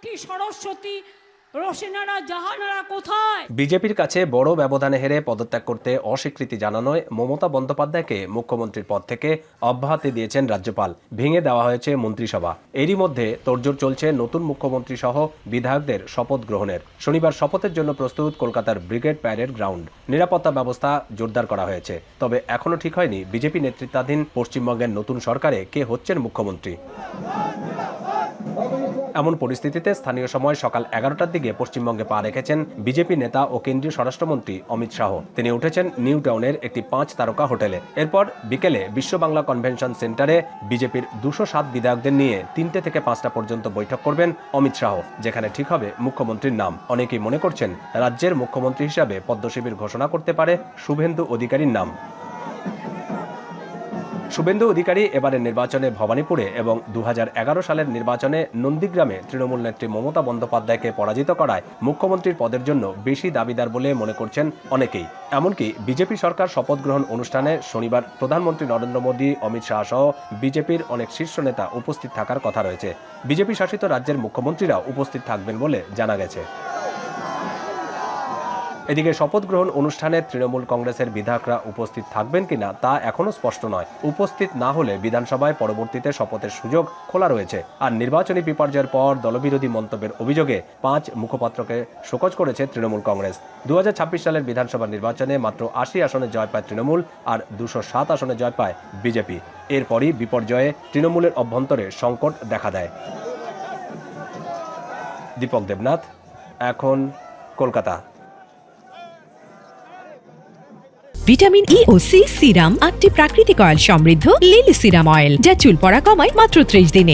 লক্ষ্মী, সরস্বতী, রোশনারা, জাহানারা কোথায়? বিজেপির কাছে বড় ব্যবধানে হেরে পদত্যাগ করতে অস্বীকৃতি জানানোয় মমতা বন্দ্যোপাধ্যায়কে মুখ্যমন্ত্রীর পদ থেকে অব্যাহতি দিয়েছেন রাজ্যপাল। ভেঙে দেওয়া হয়েছে মন্ত্রিসভা। এরই মধ্যে তোড়জোড় চলছে নতুন মুখ্যমন্ত্রী সহ বিধায়কদের শপথ গ্রহণের। শনিবার শপথের জন্য প্রস্তুত কলকাতার ব্রিগেড প্যারেড গ্রাউন্ড। নিরাপত্তা ব্যবস্থা জোরদার করা হয়েছে। তবে এখনও ঠিক হয়নি বিজেপি নেতৃত্বাধীন পশ্চিমবঙ্গের নতুন সরকারে কে হচ্ছেন মুখ্যমন্ত্রী। এমন পরিস্থিতিতে স্থানীয় সময় সকাল 11টার দিকে পশ্চিমবঙ্গে পা রেখেছেন বিজেপি নেতা ও কেন্দ্রীয় স্বরাষ্ট্রমন্ত্রী অমিত শাহ। তিনি উঠেছেন নিউ টাউনের একটি 5 তারকা হোটেলে। এরপর বিকেলে বিশ্ব বাংলা কনভেনশন সেন্টারে বিজেপির 207 বিধায়কদের নিয়ে 3টে থেকে 5টা পর্যন্ত বৈঠক করবেন অমিত শাহ, যেখানে ঠিক হবে মুখ্যমন্ত্রীর নাম। অনেকেই মনে করছেন রাজ্যের মুখ্যমন্ত্রী হিসাবে পদ্মশিবির ঘোষণা করতে পারে শুভেন্দু অধিকারীর নাম। শুভেন্দু অধিকারী এবারের নির্বাচনে ভবানীপুরে এবং 2011 সালের নির্বাচনে নন্দীগ্রামে তৃণমূল নেত্রী মমতা বন্দ্যোপাধ্যায়কে পরাজিত করায় মুখ্যমন্ত্রীর পদের জন্য বেশি দাবিদার বলে মনে করছেন অনেকেই। এমনকি বিজেপি সরকার শপথ গ্রহণ অনুষ্ঠানে শনিবার প্রধানমন্ত্রী নরেন্দ্র মোদী, অমিত শাহ সহ বিজেপির অনেক শীর্ষ নেতা উপস্থিত থাকার কথা রয়েছে। বিজেপি শাসিত রাজ্যের মুখ্যমন্ত্রীরা উপস্থিত থাকবেন বলে জানা গেছে। এদিকে শপথ গ্রহণ অনুষ্ঠানে তৃণমূল কংগ্রেসের বিধায়করা উপস্থিত থাকবেন কিনা তা এখনো স্পষ্ট নয়। উপস্থিত না হলে বিধানসভায় পরবর্তীতে শপথের সুযোগ খোলা রয়েছে। আর নির্বাচনী বিপর্যয়ের পর দলবিরোধী মন্তব্যের অভিযোগে 5 মুখপাত্রকে শোকজ করেছে তৃণমূল কংগ্রেস। 2026 সালের বিধানসভা নির্বাচনে মাত্র 80 আসনে জয় পায় তৃণমূল আর 207 আসনে জয় পায় বিজেপি। এরপরই বিপর্যয়ে তৃণমূলের অভ্যন্তরে সংকট দেখা দেয়। দীপক দেবনাথ, এখন কলকাতা। ভিটামিন ই ও সি সিরাম 8টি প্রাকৃতিক অয়েল সমৃদ্ধ লিলি সিরাম অয়েল, যা চুল পড়া কমায় মাত্র 30 দিনে।